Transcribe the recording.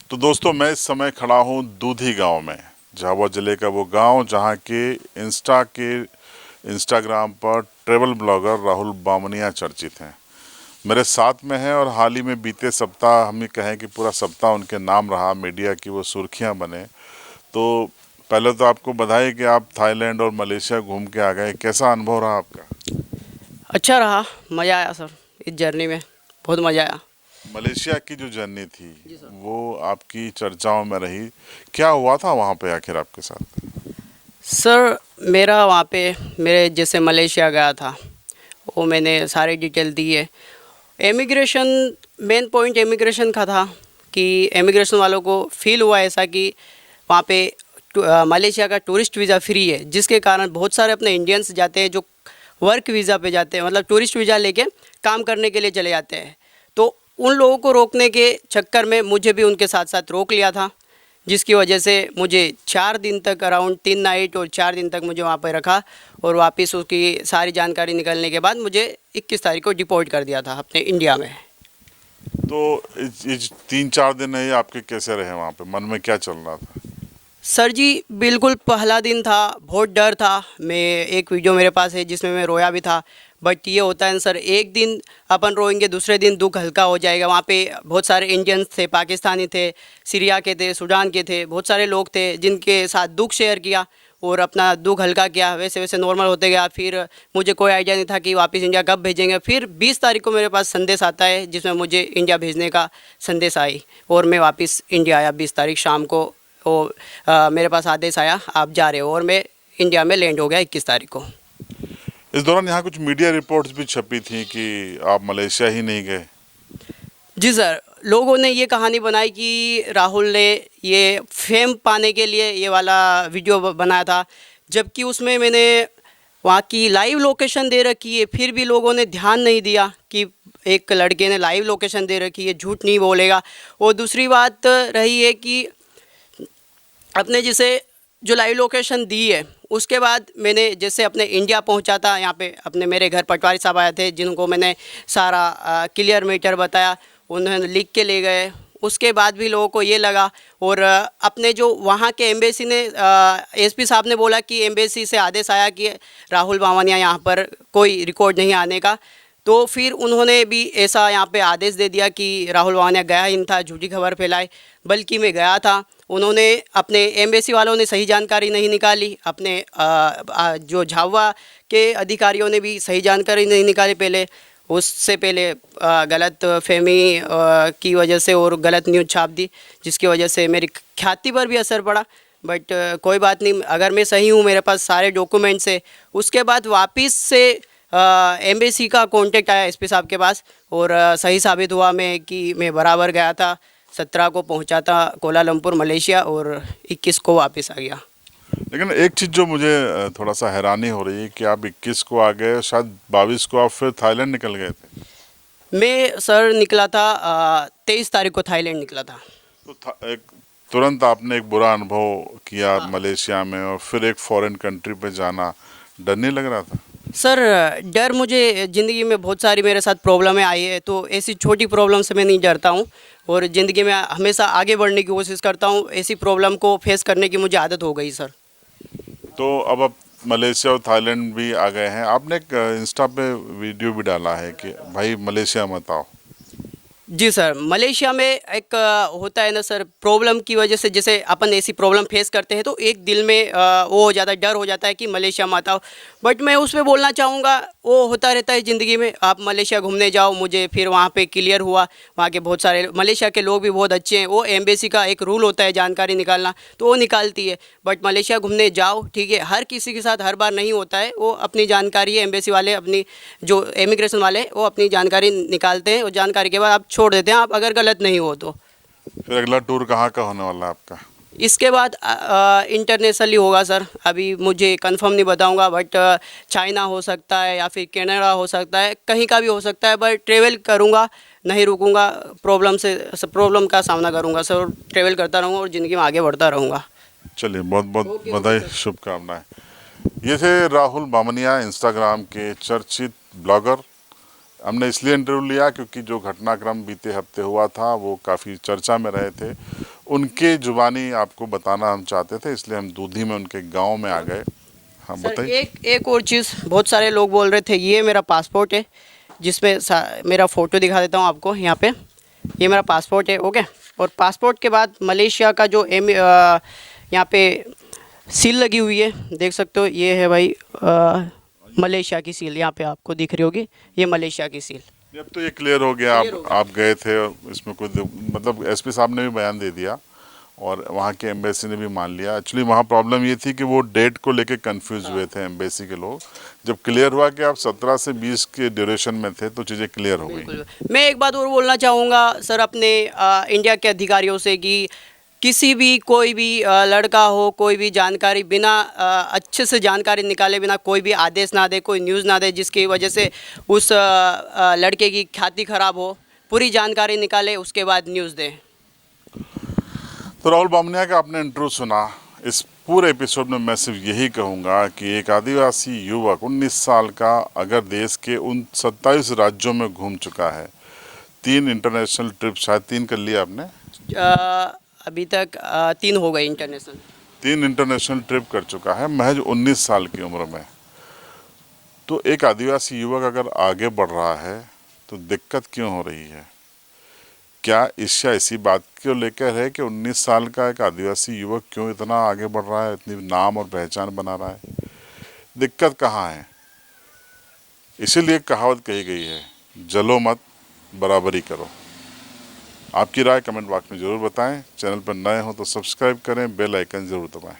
तो दोस्तों मैं इस समय खड़ा हूँ दूधी गांव में, झाबुआ जिले का वो गांव जहां के इंस्टाग्राम पर ट्रेवल ब्लॉगर राहुल बामनिया चर्चित हैं। मेरे साथ में हैं और हाल ही में बीते सप्ताह, हम ये कहें कि पूरा सप्ताह उनके नाम रहा, मीडिया की वो सुर्खियां बने। तो पहले तो आपको बधाई कि आप थाईलैंड और मलेशिया घूम के आ गए। कैसा अनुभव रहा आपका? अच्छा रहा, मज़ा आया सर। इस जर्नी में बहुत मज़ा आया। मलेशिया की जो जर्नी थी जी सर। वो आपकी चर्चाओं में रही। क्या हुआ था वहाँ पे आखिर आपके साथ? सर मेरा वहाँ पे मेरे जैसे मलेशिया गया था, वो मैंने सारी डिटेल दी है। इमिग्रेशन, मेन पॉइंट इमिग्रेशन का था कि इमिग्रेशन वालों को फील हुआ ऐसा कि वहाँ पे मलेशिया का टूरिस्ट वीज़ा फ्री है, जिसके कारण बहुत सारे अपने इंडियंस जाते हैं जो वर्क वीज़ा पे जाते हैं, मतलब टूरिस्ट वीज़ा लेके काम करने के लिए चले जाते हैं। तो उन लोगों को रोकने के चक्कर में मुझे भी उनके साथ साथ रोक लिया था, जिसकी वजह से मुझे 4 दिन तक, अराउंड 3 नाइट और 4 दिन तक मुझे वहाँ पर रखा। और वापस उसकी सारी जानकारी निकलने के बाद मुझे 21 तारीख को डिपोर्ट कर दिया था अपने इंडिया में। तो इस 3-4 दिन है आपके कैसे रहे वहाँ पे? मन में क्या चल रहा था? सर जी, बिल्कुल पहला दिन था, बहुत डर था। मैं एक वीडियो मेरे पास है जिसमें मैं रोया भी था। बट ये होता है ना सर, एक दिन अपन रोएंगे, दूसरे दिन दुख हल्का हो जाएगा। वहाँ पे बहुत सारे इंडियंस थे, पाकिस्तानी थे, सीरिया के थे, सूडान के थे, बहुत सारे लोग थे जिनके साथ दुख शेयर किया और अपना दुख हल्का किया। वैसे वैसे नॉर्मल होते गया। फिर मुझे कोई आइडिया नहीं था कि वापस इंडिया कब भेजेंगे। फिर 20 तारीख को मेरे पास संदेश आता है जिसमें मुझे इंडिया भेजने का संदेश आई, और मैं वापस इंडिया आया 20 तारीख शाम को। और मेरे पास आदेश आया आप जा रहे हो, और मैं इंडिया में लैंड हो गया 21 तारीख को। इस दौरान यहाँ कुछ मीडिया रिपोर्ट्स भी छपी थी कि आप मलेशिया ही नहीं गए। जी सर, लोगों ने ये कहानी बनाई कि राहुल ने ये फेम पाने के लिए ये वाला वीडियो बनाया था, जबकि उसमें मैंने वहाँ की लाइव लोकेशन दे रखी है। फिर भी लोगों ने ध्यान नहीं दिया कि एक लड़के ने लाइव लोकेशन दे रखी है, झूठ नहीं बोलेगा। और दूसरी बात रही है कि अपने जैसे जो लाइव लोकेशन दी है, उसके बाद मैंने जैसे अपने इंडिया पहुंचा था, यहाँ पे अपने मेरे घर पटवारी साहब आए थे जिनको मैंने सारा क्लियर मीटर बताया, उन्होंने लिख के ले गए। उसके बाद भी लोगों को ये लगा, और अपने जो वहाँ के एम्बेसी ने, एसपी साहब ने बोला कि एम्बेसी से आदेश आया कि राहुल बामनिया यहाँ पर कोई रिकॉर्ड नहीं आने का। तो फिर उन्होंने भी ऐसा यहाँ पे आदेश दे दिया कि राहुल बामनिया गया ही नहीं था, झूठी खबर फैलाए। बल्कि मैं गया था। उन्होंने अपने एम्बेसी वालों ने सही जानकारी नहीं निकाली, अपने जो झाबुआ के अधिकारियों ने भी सही जानकारी नहीं निकाली पहले। उससे पहले गलत फहमी की वजह से और गलत न्यूज़ छाप दी, जिसकी वजह से मेरी ख्याति पर भी असर पड़ा। बट कोई बात नहीं, अगर मैं सही हूँ, मेरे पास सारे डॉक्यूमेंट्स है। उसके बाद वापस से एम्बेसी का कांटेक्ट आया एसपी साहब के पास, और सही साबित हुआ मैं कि मैं बराबर गया था। 17 को पहुंचा था कोलालमपुर मलेशिया, और 21 को वापस आ गया। लेकिन एक चीज़ जो मुझे थोड़ा सा हैरानी हो रही है कि आप 21 को आ गए, शायद 22 को आप फिर थाईलैंड निकल गए थे। मैं सर निकला था 23 तारीख को थाईलैंड निकला था। तो एक तुरंत आपने एक बुरा अनुभव किया हाँ मलेशिया में, और फिर एक फॉरेन कंट्री पे जाना, डर नहीं लग रहा था? सर, डर, मुझे ज़िंदगी में बहुत सारी मेरे साथ प्रॉब्लमें आई है, तो ऐसी छोटी प्रॉब्लम से मैं नहीं डरता हूँ। और ज़िंदगी में हमेशा आगे बढ़ने की कोशिश करता हूँ। ऐसी प्रॉब्लम को फेस करने की मुझे आदत हो गई सर। तो अब आप मलेशिया और थाईलैंड भी आ गए हैं। आपने एक इंस्टा पे वीडियो भी डाला है कि भाई मलेशिया मत आओ। जी सर, मलेशिया में एक होता है ना सर, प्रॉब्लम की वजह से जैसे अपन ऐसी प्रॉब्लम फेस करते हैं तो एक दिल में वो हो जाता है, डर हो जाता है कि मलेशिया मत आओ। बट मैं उस पर बोलना चाहूँगा, वो होता रहता है ज़िंदगी में। आप मलेशिया घूमने जाओ, मुझे फिर वहाँ पे क्लियर हुआ, वहाँ के बहुत सारे मलेशिया के लोग भी बहुत अच्छे हैं। वो एम्बेसी का एक रूल होता है जानकारी निकालना, तो वो निकालती है। बट मलेशिया घूमने जाओ, ठीक है, हर किसी के साथ हर बार नहीं होता है। वो अपनी जानकारी है, एम्बेसी वाले अपनी जो इमिग्रेशन वाले वो अपनी जानकारी निकालते हैं, और जानकारी के बाद आप छोड़ देते हैं, आप अगर गलत नहीं हो तो। फिर अगला टूर कहाँ का होने वाला है आपका? इसके बाद इंटरनेशनली होगा सर। अभी मुझे कंफर्म नहीं बताऊंगा, बट चाइना हो सकता है या फिर कनाडा हो सकता है, कहीं का भी हो सकता है। बट ट्रेवल करूंगा, नहीं रुकूंगा, प्रॉब्लम का सामना करूंगा सर, और ट्रेवल करता रहूंगा और ज़िंदगी में आगे बढ़ता रहूंगा। चलिए, बहुत बहुत ओके बधाई, सर। शुभकामनाएं। ये थे राहुल बामनिया, इंस्टाग्राम के चर्चित ब्लॉगर। हमने इसलिए इंटरव्यू लिया क्योंकि जो घटनाक्रम बीते हफ्ते हुआ था वो काफ़ी चर्चा में रहे थे। उनके जुबानी आपको बताना हम चाहते थे, इसलिए हम दूधी में उनके गांव में आ गए। हाँ सर बताइए। एक और चीज़, बहुत सारे लोग बोल रहे थे ये मेरा पासपोर्ट है, जिसमें मेरा फ़ोटो दिखा देता हूँ आपको यहाँ पे। ये मेरा पासपोर्ट है, ओके। और पासपोर्ट के बाद मलेशिया का जो यहाँ पे सील लगी हुई है, देख सकते हो, ये है भाई मलेशिया की सील, यहाँ पे आपको दिख रही होगी, ये मलेशिया की सील। अब तो ये क्लियर हो गया। Clear हो गया। आप गए थे और इसमें कोई मतलब एसपी साहब ने भी बयान दे दिया और वहाँ के एम्बेसी ने भी मान लिया। एक्चुअली वहाँ प्रॉब्लम ये थी कि वो डेट को लेके कंफ्यूज हुए थे एम्बेसी के लोग। जब क्लियर हुआ कि आप 17 से 20 के ड्यूरेशन में थे तो चीज़ें क्लियर हो गई। बिल्कुल। मैं एक बात और बोलना चाहूँगा सर अपने इंडिया के अधिकारियों से कि किसी भी कोई भी लड़का हो, कोई भी जानकारी बिना अच्छे से जानकारी निकाले बिना कोई भी आदेश ना दे, कोई न्यूज़ ना दे जिसकी वजह से उस लड़के की ख्याति खराब हो। पूरी जानकारी निकाले, उसके बाद न्यूज़ दें। तो राहुल बामनिया का आपने इंटरव्यू सुना। इस पूरे एपिसोड में मैं सिर्फ यही कहूँगा कि एक आदिवासी युवक 19 साल का अगर देश के उन 27 राज्यों में घूम चुका है, 3 इंटरनेशनल ट्रिप, शायद 3 कर लिया आपने, अभी तक 3 हो गए इंटरनेशनल। 3 इंटरनेशनल ट्रिप कर चुका है महज 19 साल की उम्र में। तो एक आदिवासी युवक अगर आगे बढ़ रहा है तो दिक्कत क्यों हो रही है? क्या ईर्ष्या इसी बात को लेकर है कि 19 साल का एक आदिवासी युवक क्यों इतना आगे बढ़ रहा है, इतनी नाम और पहचान बना रहा है? दिक्कत कहाँ है? इसीलिए कहावत कही गई है, जलो मत, बराबरी करो। आपकी राय कमेंट बॉक्स में ज़रूर बताएं। चैनल पर नए हो तो सब्सक्राइब करें, बेल आइकन ज़रूर दबाएं।